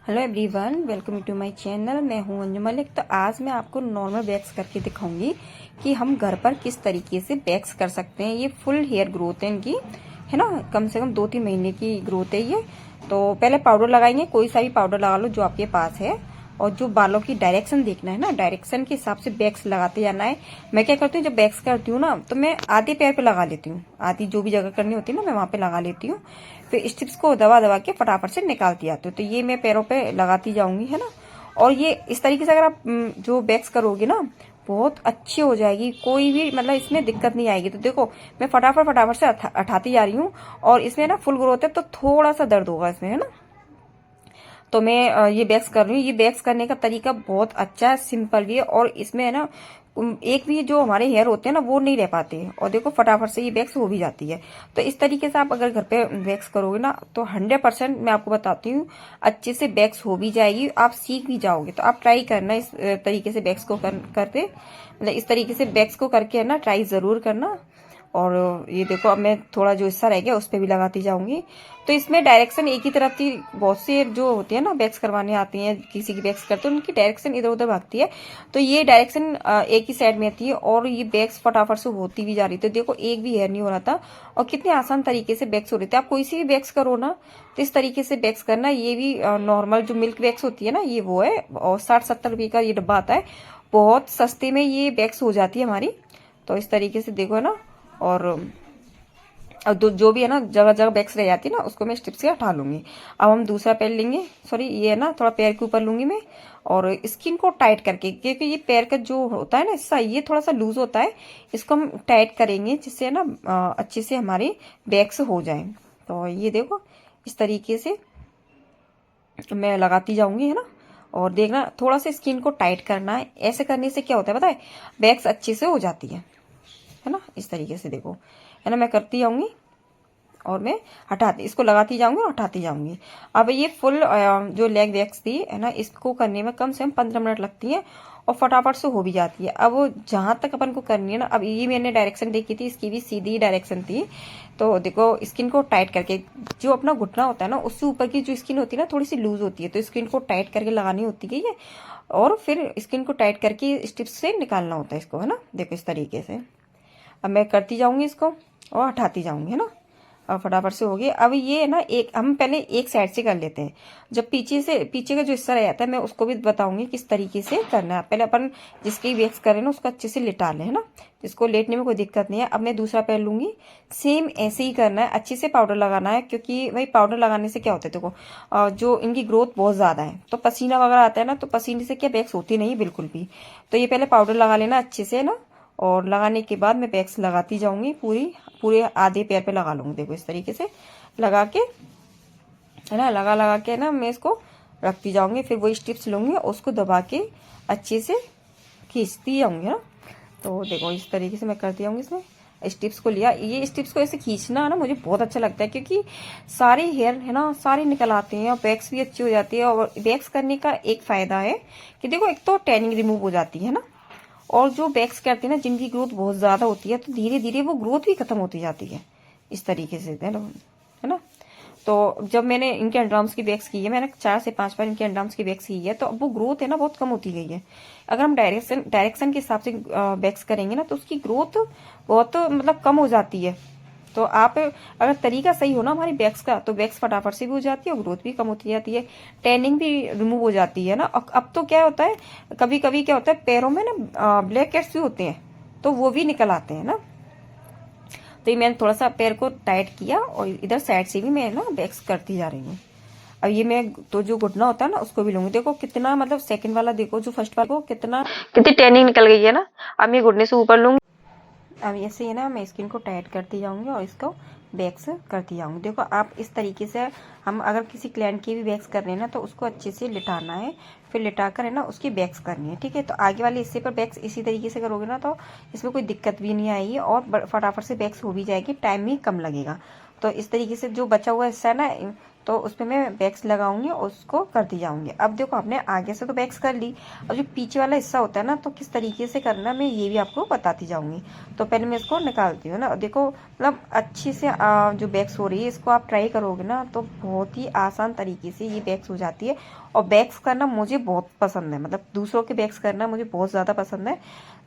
Hello everyone, welcome to my channel. मैं हूं अंजू मलिक। तो आज मैं आपको नॉर्मल वैक्स करके दिखाऊंगी कि हम घर पर किस तरीके से वैक्स कर सकते हैं। ये फुल हेयर ग्रोथ है इनकी, है ना। कम से कम 2-3 महीने की ग्रोथ है ये। तो पहले पाउडर लगाएंगे, कोई सा भी पाउडर लगा लो जो आपके पास है। और जो बालों की डायरेक्शन देखना है ना, डायरेक्शन के हिसाब से वैक्स लगाते जाना है। मैं क्या करती हूँ, जब वैक्स करती हूँ ना, तो मैं आधे पैर पे लगा लेती हूँ। आधी जो भी जगह करनी होती है ना, मैं वहां पे लगा लेती हूँ। फिर स्टिप्स को दबा दबा के फटाफट से निकालती आती हूँ। तो ये मैं पैरों पे लगाती जाऊंगी, है ना। और ये इस तरीके से अगर आप जो वैक्स करोगे ना, बहुत अच्छी हो जाएगी। कोई भी मतलब इसमें दिक्कत नहीं आएगी। तो देखो, मैं फटाफट फटाफट से उठाती जा रही हूँ। और इसमें ना फुल ग्रोथ है, तो थोड़ा सा दर्द होगा इसमें, है ना। तो मैं ये वैक्स कर रही हूँ। ये वैक्स करने का तरीका बहुत अच्छा है, सिंपल भी है। और इसमें है ना, एक भी जो हमारे हेयर होते हैं ना, वो नहीं रह पाते हैं। और देखो, फटाफट से ये वैक्स हो भी जाती है। तो इस तरीके से आप अगर घर पे वैक्स करोगे ना, तो 100% मैं आपको बताती हूँ, अच्छे से वैक्स हो भी जाएगी। आप सीख भी जाओगे। तो आप ट्राई करना इस तरीके से वैक्स को करते, मतलब इस तरीके से वैक्स को करके, है ना, ट्राई जरूर करना। और ये देखो, अब मैं थोड़ा जो हिस्सा रह गया उस पर भी लगाती जाऊंगी। तो इसमें डायरेक्शन एक ही तरफ थी। बहुत से जो होती है ना, वैक्स करवाने आती हैं, किसी की वैक्स करते हैं, उनकी डायरेक्शन इधर उधर भागती है। तो ये डायरेक्शन एक ही साइड में थी, और ये वैक्स फटाफट से होती भी जा रही थी। तो देखो, एक भी हेयर नहीं हो रहा था, और कितने आसान तरीके से वैक्स हो रही थी। आप कोई सी भी वैक्स करो ना, तो इस तरीके से वैक्स करना। ये भी नॉर्मल जो मिल्क वैक्स होती है ना, ये वो है। और 60-70 रुपये का ये डब्बा आता है। बहुत सस्ते में ये वैक्स हो जाती है हमारी। तो इस तरीके से देखो ना। और अब जो भी है ना, जगह जगह वैक्स रह जाती है ना, उसको मैं स्टिप से हटा लूंगी। अब हम दूसरा पैर लेंगे। सॉरी, ये है ना, थोड़ा पैर के ऊपर लूंगी मैं। और स्किन को टाइट करके, क्योंकि ये पैर का जो होता है ना हिस्सा, ये थोड़ा सा लूज होता है। इसको हम टाइट करेंगे, जिससे ना अच्छे से हमारी वैक्स हो जाए। तो ये देखो, इस तरीके से मैं लगाती जाऊंगी, है ना। और देखना, थोड़ा सा स्किन को टाइट करना है। ऐसे करने से क्या होता है पता है, वैक्स अच्छे से हो जाती है ना। इस तरीके से देखो, है ना, मैं करती जाऊंगी। और मैं हटाती, इसको लगाती जाऊंगी और हटाती जाऊंगी। अब ये फुल जो लेग वैक्स थी, है ना, इसको करने में कम से कम 15 मिनट लगती है। और फटाफट से हो भी जाती है। अब वो जहां तक अपन को करनी है ना, अब ये मैंने डायरेक्शन देखी थी, इसकी भी सीधी डायरेक्शन थी। तो देखो, स्किन को टाइट करके, जो अपना घुटना होता है ना, उससे ऊपर की जो स्किन होती है ना, थोड़ी सी लूज होती है। तो स्किन को टाइट करके लगानी होती है ये। और फिर स्किन को टाइट करके स्टिप्स से निकालना होता है इसको, है ना। देखो, इस तरीके से अब मैं करती जाऊंगी इसको, और हटाती जाऊंगी, है ना। और फटाफट से हो गई। अब ये ना, एक हम पहले एक साइड से कर लेते हैं। जब पीछे का जो हिस्सा रह जाता है, मैं उसको भी बताऊंगी किस तरीके से करना है। पहले अपन जिसकी वैक्स करें ना, उसको अच्छे से लिटा लें, है ना। जिसको लेटने में कोई दिक्कत नहीं है। अब मैं दूसरा पैर लूंगी। सेम ऐसे ही करना है, अच्छे से पाउडर लगाना है। क्योंकि भाई, पाउडर लगाने से क्या होता है, देखो, जो इनकी ग्रोथ बहुत ज्यादा है, तो पसीना वगैरह आता है ना, तो पसीने से क्या वैक्स होती नहीं बिल्कुल भी। तो ये पहले पाउडर लगा लेना अच्छे से, ना। और लगाने के बाद मैं वैक्स लगाती जाऊंगी, पूरे आधे पैर पे लगा लूंगी। देखो, इस तरीके से लगा के, है ना, लगा लगा के ना, मैं इसको रखती जाऊंगी। फिर वही स्टिप्स लूंगी और उसको दबा के अच्छे से खींचती जाऊंगी, ना। तो देखो, इस तरीके से मैं करती जाऊंगी। इसमें स्टिप्स को लिया, ये स्टिप्स को ऐसे खींचना ना, मुझे बहुत अच्छा लगता है। क्योंकि सारे हेयर, है ना, सारे निकल आते हैं, और वैक्स भी अच्छी हो जाती है। और वैक्स करने का एक फायदा है कि देखो, एक तो टैनिंग रिमूव हो जाती है ना। और जो वैक्स करते हैं ना, जिनकी ग्रोथ बहुत ज्यादा होती है, तो धीरे धीरे वो ग्रोथ भी खत्म होती जाती है। इस तरीके से, है ना। तो जब मैंने इनके अंडरआर्म्स की वैक्स की है, मैंने 4 से 5 बार इनके अंडरआर्म्स की वैक्स की है, तो अब वो ग्रोथ है ना, बहुत कम होती गई है। अगर हम डायरेक्शन के हिसाब से वैक्स करेंगे ना, तो उसकी ग्रोथ बहुत मतलब कम हो जाती है। तो आप अगर तरीका सही हो ना हमारी वैक्स का, तो वैक्स फटाफट से भी हो जाती है, और ग्रोथ भी कम होती जाती है। टैनिंग भी रिमूव हो जाती है ना। अब तो क्या होता है, कभी कभी क्या होता है, पैरों में ना ब्लैक हेड्स भी होते हैं, तो वो भी निकल आते हैं ना। तो ये मैंने थोड़ा सा पैर को टाइट किया, और इधर साइड से भी मैं ना वैक्स करती जा रही हूँ। अब ये मैं तो जो घुटना होता है ना, उसको भी लूंगी। देखो कितना, मतलब सेकंड वाला देखो, जो फर्स्ट वाला को कितनी टैनिंग निकल गई है ना। अब मैं घुटने से ऊपर लूंगी। अब ऐसे ही ना, मैं स्किन को टाइट करती जाऊंगी और इसको वैक्स करती जाऊंगी। देखो, आप इस तरीके से, हम अगर किसी क्लाइंट की भी वैक्स कर रहे हैं ना, तो उसको अच्छे से लिटाना है। फिर लिटाकर, है ना, उसकी वैक्स करनी है, ठीक है। तो आगे वाले हिस्से पर वैक्स इसी तरीके से करोगे ना, तो इसमें कोई दिक्कत भी नहीं आएगी, और फटाफट से वैक्स हो भी जाएगी, टाइम भी कम लगेगा। तो इस तरीके से जो बचा हुआ हिस्सा है ना, तो उस पर मैं वैक्स लगाऊंगी और उसको करती जाऊंगी। अब देखो आपने आगे से तो वैक्स कर ली, अब जो पीछे वाला हिस्सा होता है ना, तो किस तरीके से करना मैं ये भी आपको बताती जाऊंगी। तो पहले मैं इसको निकालती हूँ ना। देखो मतलब अच्छी से जो वैक्स हो रही है, इसको आप ट्राई करोगे ना तो बहुत ही आसान तरीके से ये वैक्स हो जाती है। और वैक्स करना मुझे बहुत पसंद है, मतलब दूसरों के वैक्स करना मुझे बहुत ज़्यादा पसंद है।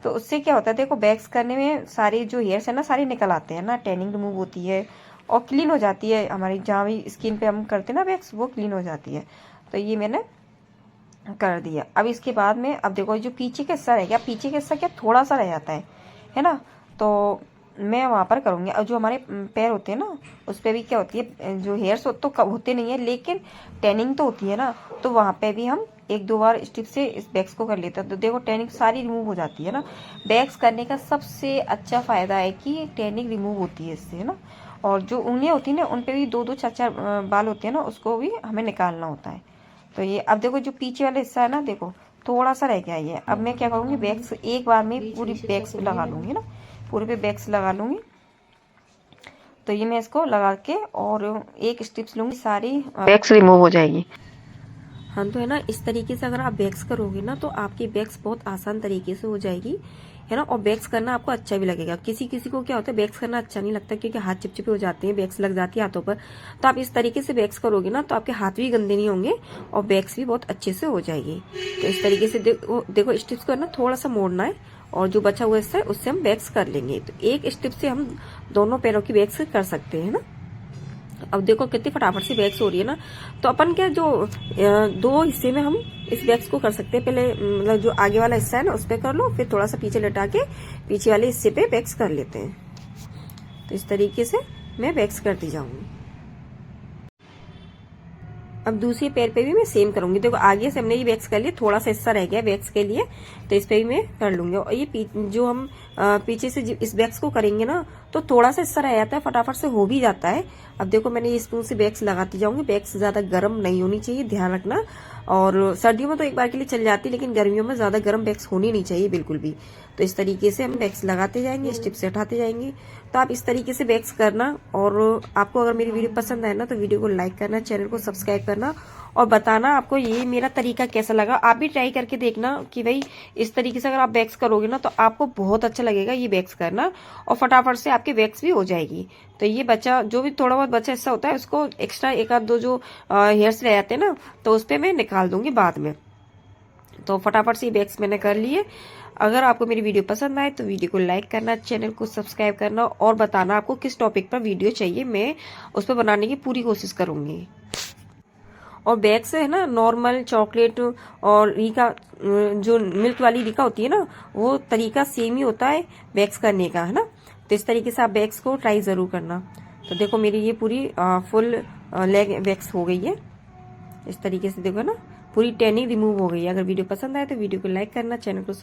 तो उससे क्या होता है, देखो वैक्स करने में सारे जो हेयर्स है ना सारे निकल आते हैं ना, टैनिंग रिमूव होती है और क्लीन हो जाती है हमारी, जहाँ भी स्किन पे हम करते हैं ना वैक्स, वो क्लीन हो जाती है। तो ये मैंने कर दिया। अब इसके बाद में अब देखो जो पीछे का हिस्सा रह गया, पीछे का हिस्सा क्या थोड़ा सा रह जाता है ना, तो मैं वहाँ पर करूँगी। और जो हमारे पैर होते हैं ना, उस पर भी क्या होती है, जो हेयर्स तो होते नहीं है लेकिन टैनिंग तो होती है ना, तो वहाँ पे भी हम एक दो बार स्टिप से इस वैक्स को कर लेते हैं। तो देखो टैनिंग सारी रिमूव हो जाती है ना। वैक्स करने का सबसे अच्छा फायदा है कि टैनिंग रिमूव होती है इससे, है ना। और जो उंगलियां होती है ना, उन पे भी दो दो चार चार बाल होते हैं ना, उसको भी हमें निकालना होता है। तो ये अब देखो जो पीछे वाला हिस्सा है ना, देखो थोड़ा सा रह गया ये। अब मैं क्या करूँगी, वैक्स एक बार में पूरी वैक्स लगा लूँगी ना, पूरे पे वैक्स लगा लूँगी। तो ये मैं इसको लगा के और एक स्टिप्स लूँगी, सारी वैक्स रिमूव हो जाएगी। हाँ तो है ना, इस तरीके से अगर आप वैक्स करोगे ना तो आपकी वैक्स बहुत आसान तरीके से हो जाएगी, है ना। और वैक्स करना आपको अच्छा भी लगेगा। किसी किसी को क्या होता है वैक्स करना अच्छा नहीं लगता, क्योंकि हाथ चिपचिपे हो जाते हैं, वैक्स लग जाती है हाथों पर। तो आप इस तरीके से वैक्स करोगे ना तो आपके हाथ भी गंदे नहीं होंगे और वैक्स भी बहुत अच्छे से हो जाएगी। तो इस तरीके से देखो स्टिप्स को ना थोड़ा सा मोड़ना है और जो बचा हुआ हिस्सा है उससे हम वैक्स कर लेंगे। तो एक स्टिप से हम दोनों पैरों की वैक्स कर सकते हैं ना। अब देखो कितनी फटाफट से वैक्स हो रही है ना। तो अपन क्या जो दो हिस्से में हम इस वैक्स को कर सकते हैं। पहले मतलब जो आगे वाला हिस्सा है ना उस पे कर लो, फिर थोड़ा सा पीछे लटा के पीछे वाले हिस्से पे वैक्स कर लेते हैं। तो इस तरीके से मैं वैक्स करती जाऊंगी। अब दूसरे पैर पे भी मैं सेम करूंगी। देखो आगे से हमने ये वैक्स कर लिया, थोड़ा सा हिस्सा रह गया वैक्स के लिए, तो इस पे भी मैं कर लूंगी। और ये जो हम पीछे से इस वैक्स को करेंगे ना तो थोड़ा सा हिस्सा रह जाता है, फटाफट से हो भी जाता है। अब देखो मैंने ये स्पून से वैक्स लगाती जाऊंगी। वैक्स ज्यादा गर्म नहीं होनी चाहिए, ध्यान रखना। और सर्दियों में तो एक बार के लिए चल जाती है, लेकिन गर्मियों में ज्यादा गर्म वैक्स होनी नहीं चाहिए बिल्कुल भी। तो इस तरीके से हम वैक्स लगाते जाएंगे, स्टिप से हटाते जाएंगे। तो आप इस तरीके से वैक्स करना। और आपको अगर मेरी वीडियो पसंद आए ना तो वीडियो को लाइक करना, चैनल को सब्सक्राइब करना और बताना आपको ये मेरा तरीका कैसा लगा। आप भी ट्राई करके देखना कि भाई इस तरीके से अगर आप वैक्स करोगे ना तो आपको बहुत अच्छा लगेगा ये वैक्स करना, और फटाफट से आपकी वैक्स भी हो जाएगी। तो ये बचा जो भी थोड़ा बहुत बचा हिस्सा होता है उसको एक्स्ट्रा एक आध दो जो हेयर्स रह जाते हैं ना, तो उस पर मैं निकाल दूंगी बाद में। तो फटाफट से वैक्स मैंने कर लिए। अगर आपको मेरी वीडियो पसंद आए तो वीडियो को लाइक करना, चैनल को सब्सक्राइब करना और बताना आपको किस टॉपिक पर वीडियो चाहिए, मैं उस पर बनाने की पूरी कोशिश करूंगी। और वैक्स है ना नॉर्मल चॉकलेट और रीका जो मिल्क वाली रीका होती है ना, वो तरीका सेम ही होता है वैक्स करने का, है ना। तो इस तरीके से आप वैक्स को ट्राई जरूर करना। तो देखो मेरी ये पूरी फुल लेग वैक्स हो गई है। इस तरीके से देखो ना पूरी टैनिंग रिमूव हो गई है। अगर वीडियो पसंद आए तो वीडियो को लाइक करना, चैनल को